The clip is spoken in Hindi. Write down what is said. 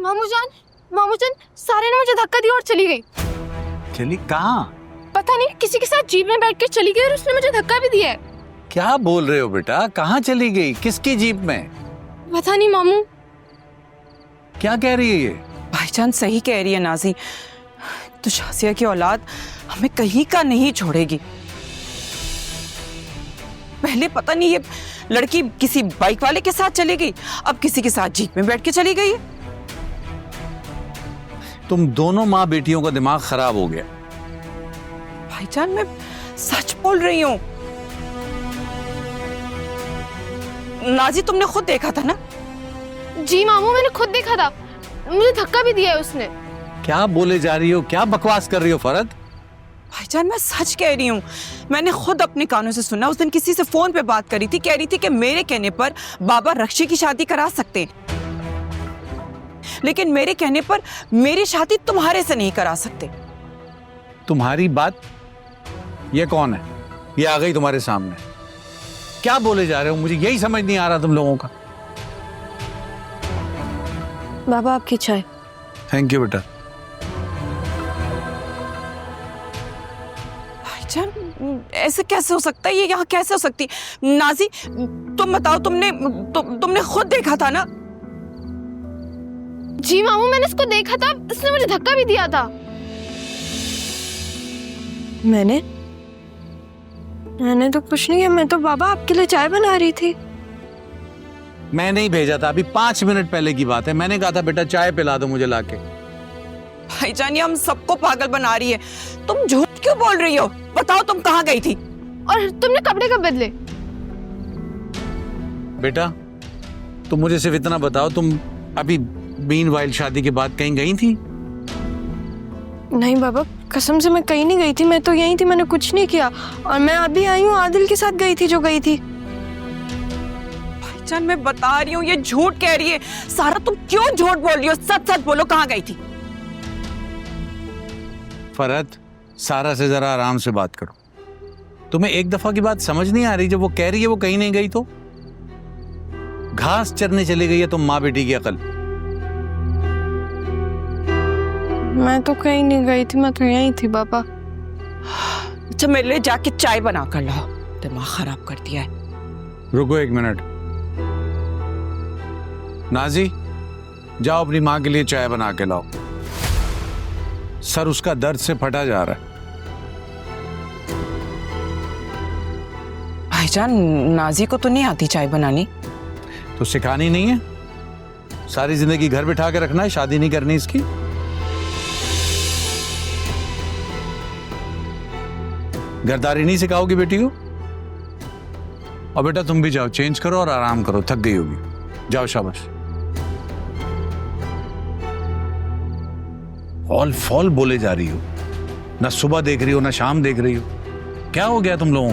मामू जान सारे ने मुझे धक्का दिया और चली गई। चली कहाँ? पता नहीं, किसी के साथ जीप में बैठ के चली गई और उसने मुझे धक्का भी दिया है। क्या बोल रहे हो बेटा? कहाँ चली गई? किसकी जीप में? पता नहीं मामू। क्या कह रही है ये? भाईजान सही कह रही है नाजी, तो शासिया की औलाद हमें कहीं का नहीं छोड़ेगी। पहले पता नहीं ये लड़की किसी बाइक वाले के साथ चली गई, अब किसी के साथ जीप में बैठ के चली गई है। तुम दोनों माँ बेटियों का दिमाग खराब हो गया। भाईजान मैं सच बोल रही हूँ। नाजी तुमने खुद देखा था ना? जी मामू, मैंने खुद देखा था, मुझे धक्का भी दिया है उसने। क्या बोले जा रही हो? क्या बकवास कर रही हो फरहत? भाईजान मैं सच कह रही हूँ, मैंने खुद अपने कानों से सुना। उस दिन किसी से फोन पे बात करी थी, कह रही थी कि मेरे कहने पर बाबा रक्षी की शादी करा सकते हैं, लेकिन मेरे कहने पर मेरी शादी तुम्हारे से नहीं करा सकते। तुम्हारी बात? ये कौन है? ये आ गई तुम्हारे सामने। क्या बोले जा रहे हो? मुझे यही समझ नहीं आ रहा तुम लोगों का। बाबा आपकी चाय। थैंक यू बेटा। भाईजान ऐसे कैसे हो सकता है? ये यहाँ कैसे हो सकती? नाजी तुम बताओ, तुमने खुद देखा था ना? जी मामू, मैंने इसको देखा था, इसने मुझे धक्का भी दिया था। मैंने तो कुछ नहीं किया, मैं तो बाबा आपके लिए चाय बना रही थी। मैं नहीं भेजा था, अभी 5 मिनट पहले की बात है। मैंने कहा था बेटा चाय पिला दो मुझे लाके। भाईजान ये हम सबको पागल बना रही है। तुम झूठ क्यों बोल रही हो? बताओ तुम कहाँ गई थी? और तुमने कपड़े कब बदले? बेटा तुम मुझे सिर्फ इतना बताओ, तुम अभी मीनवाइल शादी के बाद कहीं गई थी? नहीं बाबा, कसम से मैं कहीं नहीं गई थी, मैं तो यहीं थी, मैंने कुछ नहीं किया। और मैं अभी आई हूँ, आदिल के साथ गई थी जो गई थी। भाईजान मैं बता रही हूँ ये झूठ कह रही है। सारा तुम क्यों झूठ बोल रही हो? सच सच बोलो, कहाँ गई थी? फरहत सारा से जरा आराम से बात करो। तुम्हें एक दफा की बात समझ नहीं आ रही? जब वो कह रही है वो कहीं नहीं गई तो घास चरने चली गई है तुम माँ बेटी की अकल। मैं तो कहीं नहीं गई थी, मैं तो यहीं थी बाबा। अच्छा मेरे लिए जाके चाय बना कर लाओ, दिमाग खराब कर दिया है। रुको 1 मिनट। नाजी जाओ अपनी माँ के लिए चाय बना के लाओ। सर उसका दर्द से फटा जा रहा है। भाईजान नाजी को तो नहीं आती चाय बनानी। तो सिखानी नहीं है? सारी जिंदगी घर बिठा के रखना है? शादी नहीं करनी इसकी? घरदारी नहीं सिखाओगी बेटी को? और बेटा तुम भी जाओ, चेंज करो और आराम करो, थक गई होगी। जाओ शाबाश। फॉल फॉल बोले जा रही हो, ना सुबह देख रही हो ना शाम देख रही हो। क्या हो गया तुम लोगों